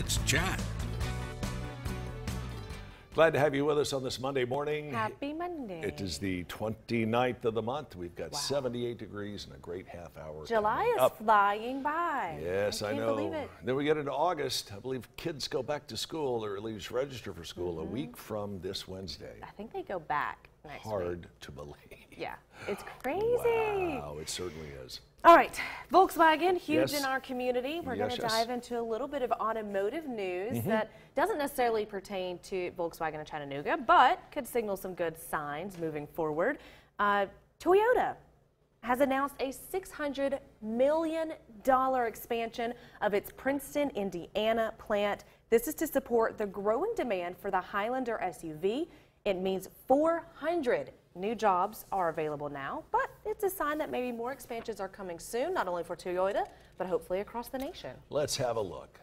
Let's chat. Glad to have you with us on this Monday morning. Happy Monday. It is the 29th of the month. We've got 78 degrees and a great half hour. July is flying by. Yes, I know. Believe it. Then we get into August. I believe kids go back to school, or at least register for school, a week from this Wednesday. I think they go back next week. Hard to believe. Yeah, it's crazy. Wow, it certainly is. All right, Volkswagen, huge Yes. in our community. We're going to Yes. dive into a little bit of automotive news that doesn't necessarily pertain to Volkswagen of Chattanooga, but could signal some good signs moving forward. Toyota has announced a $600 million expansion of its Princeton, Indiana plant. This is to support the growing demand for the Highlander SUV. It means 400 new jobs are available now, but it's a sign that maybe more expansions are coming soon, not only for Toyota, but hopefully across the nation. Let's have a look.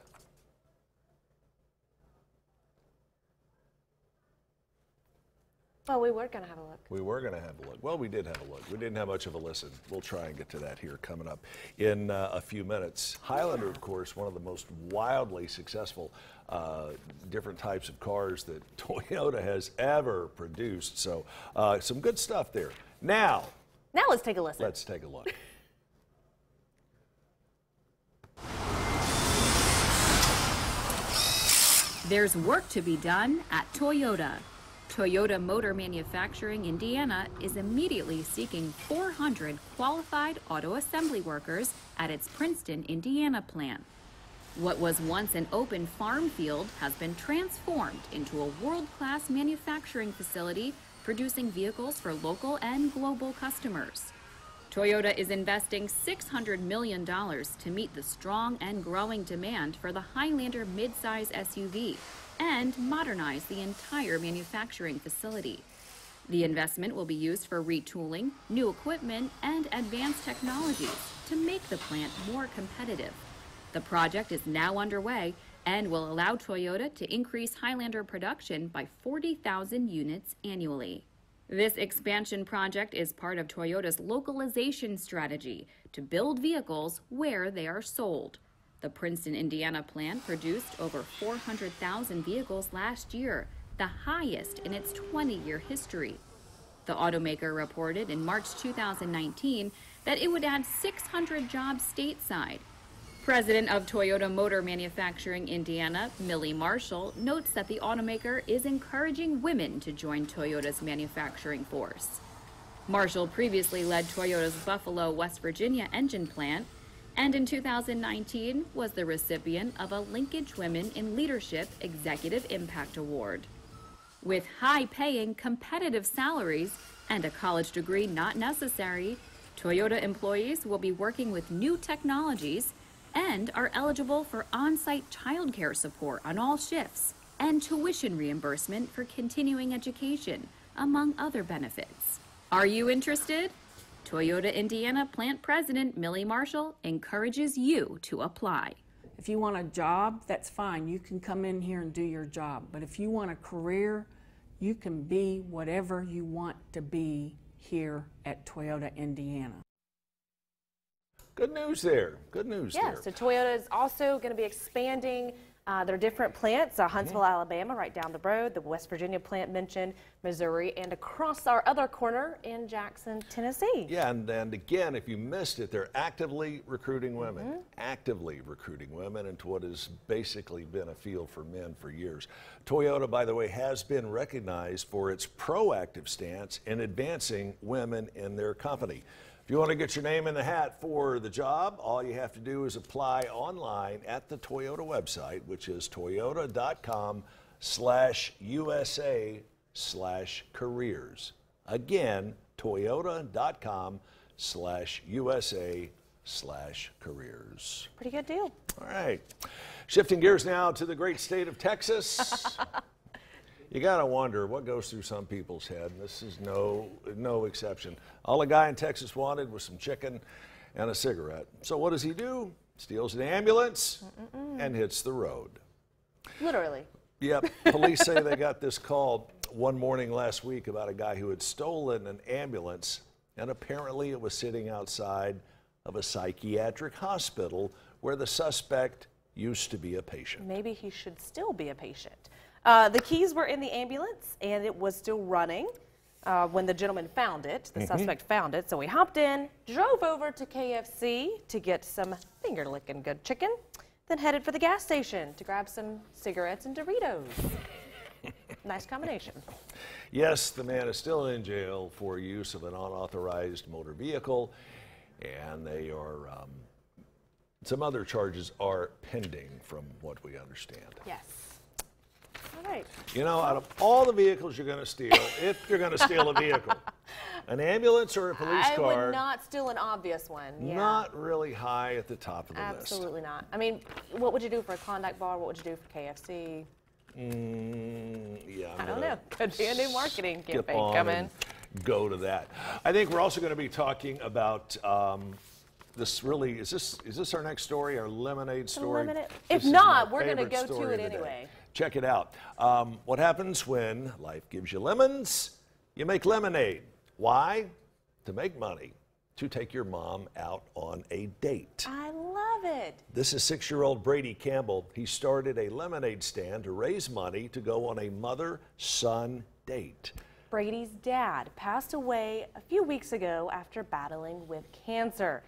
Well, we were going to have a look. We were going to have a look. Well, we did have a look. We didn't have much of a listen. We'll try and get to that here coming up in a few minutes. Highlander, of course, one of the most wildly successful different types of cars that Toyota has ever produced. So some good stuff there. Now let's take a listen. Let's take a look. There's work to be done at Toyota. Toyota Motor Manufacturing Indiana is immediately seeking 400 qualified auto assembly workers at its Princeton, Indiana plant. What was once an open farm field has been transformed into a world-class manufacturing facility producing vehicles for local and global customers. Toyota is investing $600 million to meet the strong and growing demand for the Highlander midsize SUV and modernize the entire manufacturing facility. The investment will be used for retooling, new equipment, and advanced technologies to make the plant more competitive. The project is now underway and will allow Toyota to increase Highlander production by 40,000 units annually. This expansion project is part of Toyota's localization strategy to build vehicles where they are sold. The Princeton, Indiana plant produced over 400,000 vehicles last year, the highest in its 20-year history. The automaker reported in March 2019 that it would add 600 jobs stateside. President of Toyota Motor Manufacturing Indiana, Millie Marshall, notes that the automaker is encouraging women to join Toyota's manufacturing force. Marshall previously led Toyota's Buffalo, West Virginia engine plant, and in 2019 was the recipient of a Linkage Women in Leadership Executive Impact Award. With high-paying, competitive salaries and a college degree not necessary, Toyota employees will be working with new technologies and are eligible for on-site childcare support on all shifts and tuition reimbursement for continuing education, among other benefits. Are you interested? Toyota Indiana plant president Millie Marshall encourages you to apply. If you want a job, that's fine. You can come in here and do your job. But if you want a career, you can be whatever you want to be here at Toyota Indiana. Good news there. Good news there. Yeah, so Toyota is also going to be expanding their different plants, Huntsville, Alabama, right down the road, the West Virginia plant mentioned, Missouri, and across our other corner in Jackson, Tennessee. Yeah, and again, if you missed it, they're actively recruiting women, into what has basically been a field for men for years. Toyota, by the way, has been recognized for its proactive stance in advancing women in their company. If you want to get your name in the hat for the job, all you have to do is apply online at the Toyota website, which is toyota.com/USA/careers. Again, toyota.com/USA/careers. Pretty good deal. All right. Shifting gears now to the great state of Texas. You got to wonder what goes through some people's head. This is no exception. All a guy in Texas wanted was some chicken and a cigarette. So what does he do? Steals an ambulance and hits the road. Literally. Yep. Police say they got this call one morning last week about a guy who had stolen an ambulance, and apparently it was sitting outside of a psychiatric hospital where the suspect used to be a patient. Maybe he should still be a patient. The keys were in the ambulance, and it was still running when the gentleman found it. The suspect found it, so we hopped in, drove over to KFC to get some finger-licking good chicken, then headed for the gas station to grab some cigarettes and Doritos. Nice combination. Yes, the man is still in jail for use of an unauthorized motor vehicle, and they are, some other charges are pending from what we understand. Yes. All right. You know, out of all the vehicles you're going to steal, if you're going to steal a vehicle, an ambulance or a police I car, would not steal an obvious one. Yeah. not really high at the top of the list. Absolutely not. I mean, what would you do for a Klondike bar? What would you do for KFC? Yeah, I don't know. Could be a new marketing skip campaign on coming. and go to that. I think we're also going to be talking about this. Really, is this our next story? Our lemonade story? Lemonade? This If is not, my we're gonna favorite go to story it of the day. anyway. Check it out. What happens when life gives you lemons? You make lemonade. Why? To make money. To take your mom out on a date. I love it. This is 6-year-old Brady Campbell. He started a lemonade stand to raise money to go on a mother-son date. Brady's dad passed away a few weeks ago after battling with cancer.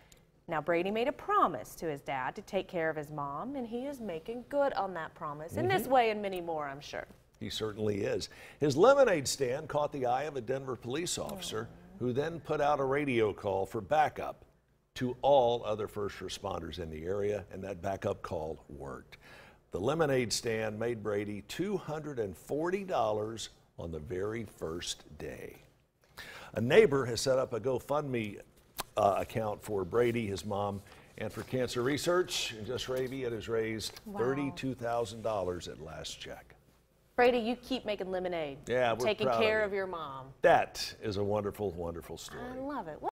Now, Brady made a promise to his dad to take care of his mom, and he is making good on that promise in this way and many more, I'm sure. He certainly is. His lemonade stand caught the eye of a Denver police officer who then put out a radio call for backup to all other first responders in the area, and that backup call worked. The lemonade stand made Brady $240 on the very first day. A neighbor has set up a GoFundMe account for Brady, his mom, and for cancer research. And just Ravi, it has raised $32,000 at last check. Brady, you keep making lemonade. Yeah, we're taking proud of care you. of your mom. That is a wonderful, wonderful story. I love it.